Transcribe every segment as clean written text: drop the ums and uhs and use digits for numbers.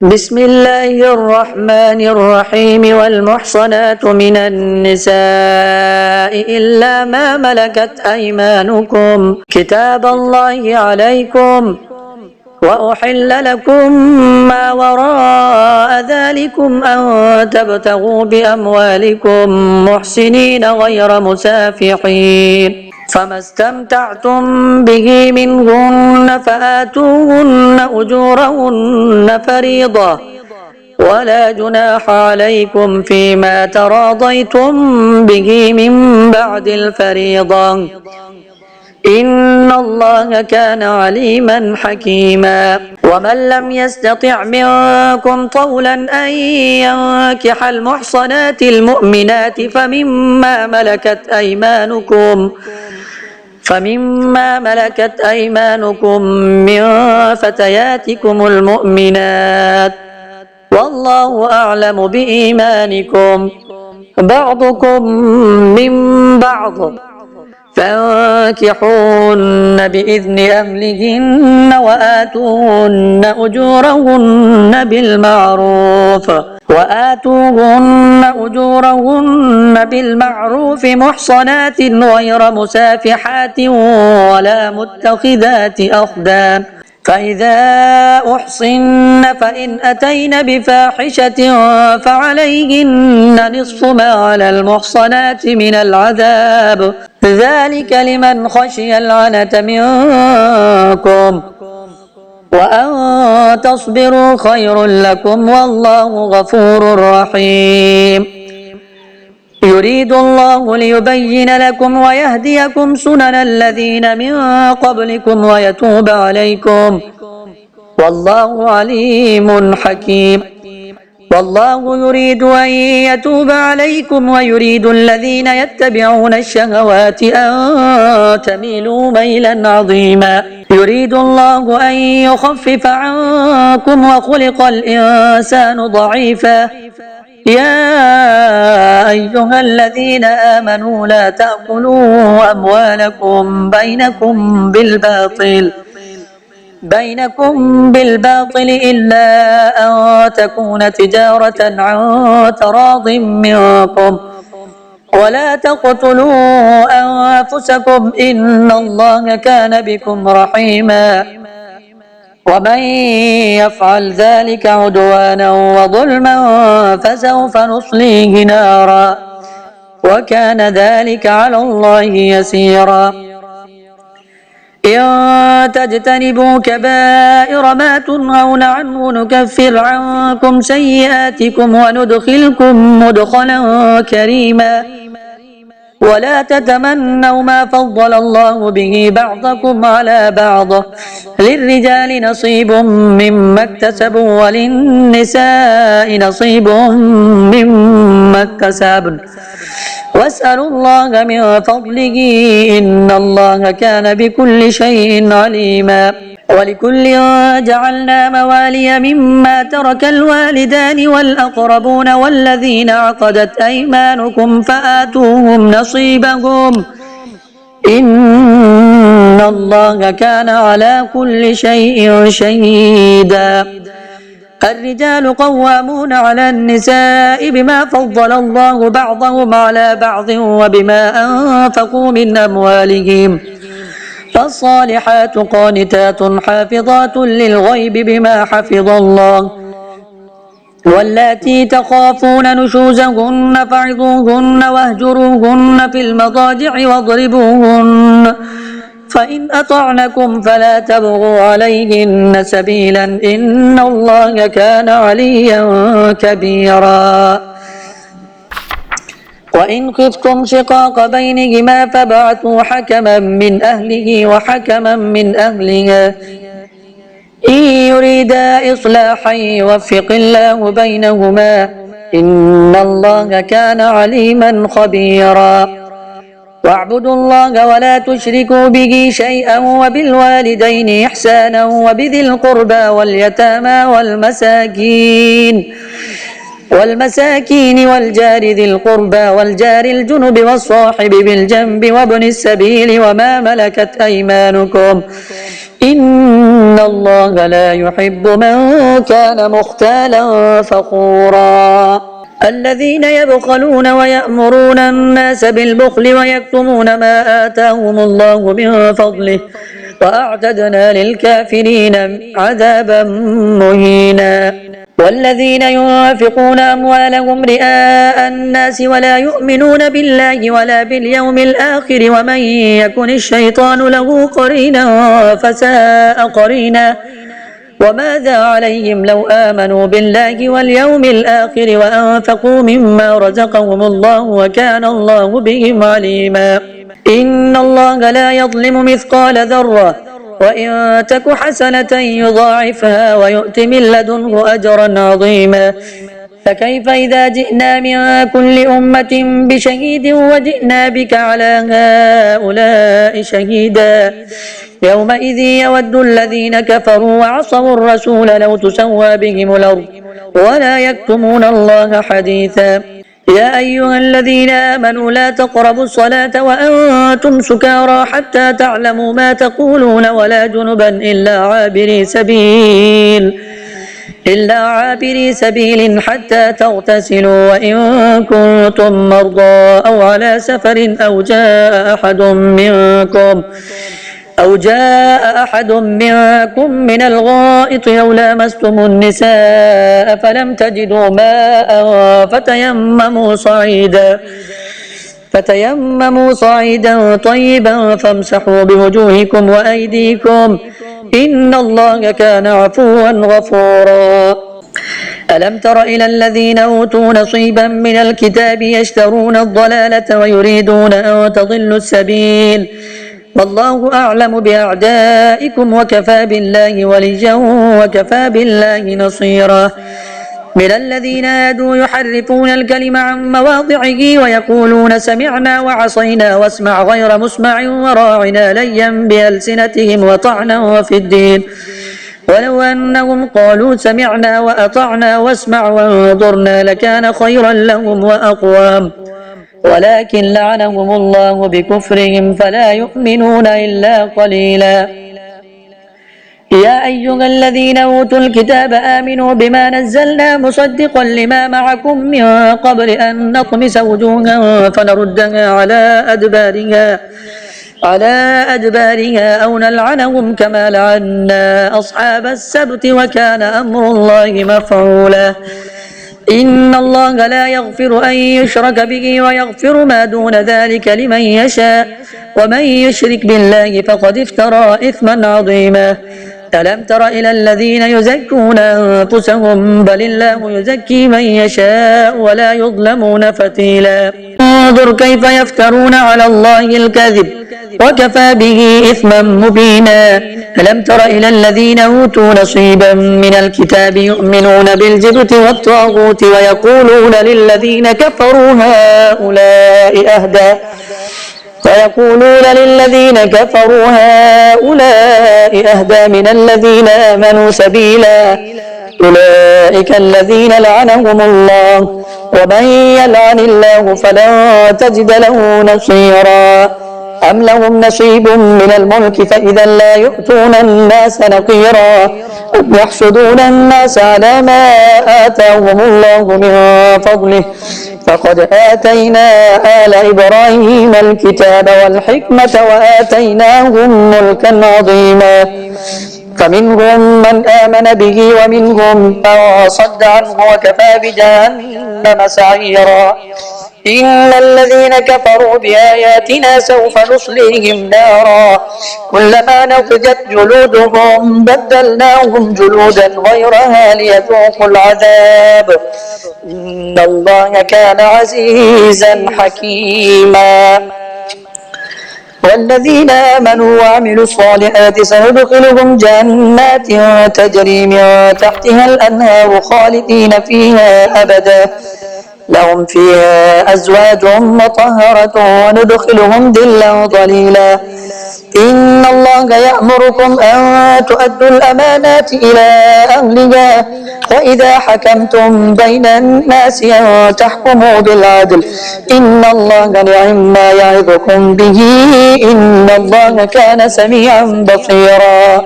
بسم الله الرحمن الرحيم والمحصنات من النساء إلا ما ملكت أيمانكم كتاب الله عليكم وأحل لكم ما وراء ذلكم أن تبتغوا بأموالكم محسنين غير مسافحين فما استمتعتم به منهن فآتوهن أجورهن فريضة ولا جناح عليكم فيما تراضيتم به من بعد الفريضة إن الله كان عليما حكيما ومن لم يستطع منكم طولا أن ينكح المحصنات المؤمنات فمما ملكت أيمانكم من فتياتكم المؤمنات والله أعلم بإيمانكم بعضكم من بعض فانكحوهن بإذن أهلهن وآتوهن أجورهن بالمعروف محصنات غير مسافحات ولا متخذات أخدان فإذا أحصن فإن أتين بفاحشة فعليهن نصف ما على المحصنات من العذاب ذلك لمن خشي العنة منكم وأن تصبروا خير لكم والله غفور رحيم يريد الله ليبين لكم ويهديكم سنن الذين من قبلكم ويتوب عليكم والله عليم حكيم والله يريد أن يتوب عليكم ويريد الذين يتبعون الشهوات أن تميلوا ميلا عظيما يريد الله أن يخفف عنكم وخلق الإنسان ضعيفا يا أيها الذين آمنوا لا تأكلوا أموالكم بينكم بالباطل إلا أن تكون تجارة عن تراض منكم ولا تقتلوا أنفسكم إن الله كان بكم رحيما ومن يفعل ذلك عدوانا وظلما فسوف نصليه نارا وكان ذلك على الله يسيرا إن تجتنبوا كبائر ما تنهون عنه نكفر عنكم سيئاتكم وندخلكم مدخلا كريما ولا تتمنوا ما فضل الله به بعضكم على بعض للرجال نصيب مما اكتسبوا وللنساء نصيب مما اكتسبن واسألوا الله من فضله إن الله كان بكل شيء عليما ولكل جعلنا موالي مما ترك الوالدان والأقربون والذين عقدت أيمانكم فآتوهم نصيبهم إن الله كان على كل شيء شهيدا الرجال قوامون على النساء بما فضل الله بعضهم على بعض وبما أنفقوا من أموالهم فالصالحات قانتات حافظات للغيب بما حفظ الله واللاتي تخافون نشوزهن فعظوهن واهجروهن في المضاجع واضربوهن فإن أطعنكم فلا تبغوا عليهن سبيلا إن الله كان عليا كبيرا وإن خفتم شقاق بينهما فابعثوا حكما من أهله وحكما من أهلها إن يريدا إصلاحا يوفق الله بينهما إن الله كان عليما خبيرا واعبدوا الله ولا تشركوا به شيئا وبالوالدين إحسانا وبذي القربى واليتامى والمساكين والجار ذي القربى والجار الجنب والصاحب بالجنب وابن السبيل وما ملكت أيمانكم إن الله لا يحب من كان مختالا فخورا الذين يبخلون ويأمرون الناس بالبخل ويكتمون ما آتاهم الله من فضله وأعتدنا للكافرين عذابا مهينا والذين ينفقون أموالهم رئاء الناس ولا يؤمنون بالله ولا باليوم الآخر ومن يكن الشيطان له قرينا فساء قرينا وماذا عليهم لو آمنوا بالله واليوم الآخر وأنفقوا مما رزقهم الله وكان الله بهم عليما إن الله لا يظلم مثقال ذرة وإن تك حسنة يضاعفها ويؤت من لدنه أجرا عظيما فكيف إذا جئنا من كل أمة بشهيد وجئنا بك على هؤلاء شهيدا يومئذ يود الذين كفروا وعصوا الرسول لو تسوى بهم الأرض ولا يكتمون الله حديثا يا أيها الذين آمنوا لا تقربوا الصلاة وأنتم سكارى حتى تعلموا ما تقولون ولا جنبا إلا عابري سبيل حتى تغتسلوا وإن كنتم مرضى أو على سفر أو جاء أحد منكم من الغائط أو لامستم النساء فلم تجدوا ماء فتيمموا صعيدا طيبا فامسحوا بوجوهكم وأيديكم إن الله كان عفوا غفورا ألم تر إلى الذين أوتوا نصيبا من الكتاب يشترون الضلالة ويريدون أن تضلوا السبيل والله أعلم بأعدائكم وكفى بالله وليا وكفى بالله نصيرا من الذين هادوا يحرفون الكلم عن مواضعه ويقولون سمعنا وعصينا واسمع غير مسمع وراعنا ليا بألسنتهم وطعنا في الدين ولو أنهم قالوا سمعنا وأطعنا واسمع وانظرنا لكان خيرا لهم وأقوام ولكن لعنهم الله بكفرهم فلا يؤمنون إلا قليلا يا أيها الذين أوتوا الكتاب آمنوا بما نزلنا مصدقا لما معكم من قبل أن نطمس وجوها فنردها على أدبارها أو نلعنهم كما لعنا أصحاب السبت وكان أمر الله مفعولا إن الله لا يغفر أن يشرك به ويغفر ما دون ذلك لمن يشاء ومن يشرك بالله فقد افترى إثما عظيما ألم تر إلى الذين يزكون أنفسهم بل الله يزكي من يشاء ولا يظلمون فتيلا انظر كيف يفترون على الله الكذب وكفى به إثما مبينا ألم تر إلى الذين أوتوا نصيبا من الكتاب يؤمنون بالجبت والطاغوت ويقولون للذين كفروا هؤلاء أهدى من الذين آمنوا سبيلا أولئك الذين لعنهم الله ومن يلعن الله فلن تجد له نصيرا أم لهم نصيب من الملك فإذا لا يؤتون الناس نقيرا أم يحسدون الناس على ما آتاهم الله من فضله فقد آتينا آل إبراهيم الكتاب والحكمة وآتيناهم ملكا عظيما فمنهم من آمن به ومنهم من صد عنه وكفى بجهنم سعيرا إن الذين كفروا بآياتنا سوف نصليهم نارا كلما نضجت جلودهم بدلناهم جلودا غيرها ليذوقوا العذاب إن الله كان عزيزا حكيما والذين آمنوا وعملوا الصالحات سندخلهم جنات تجري من تحتها الأنهار خالدين فيها أبدا لهم فيها أزواج مطهرة وندخلهم ظلا ظليلا. إن الله يأمركم أن تؤدوا الأمانات إلى أهلها وإذا حكمتم بين الناس أن تحكموا بالعدل إن الله نعم ما يعظكم به إن الله كان سميعا بصيرا.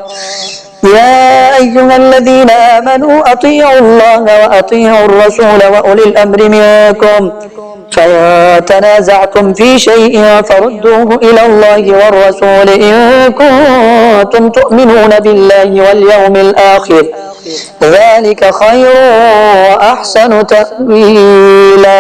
يا أيها الذين آمنوا أطيعوا الله وأطيعوا الرسول وأولي الأمر منكم فإن تنازعتم في شيء فردوه إلى الله والرسول إن كنتم تؤمنون بالله واليوم الآخر ذلك خير وأحسن تأويلا.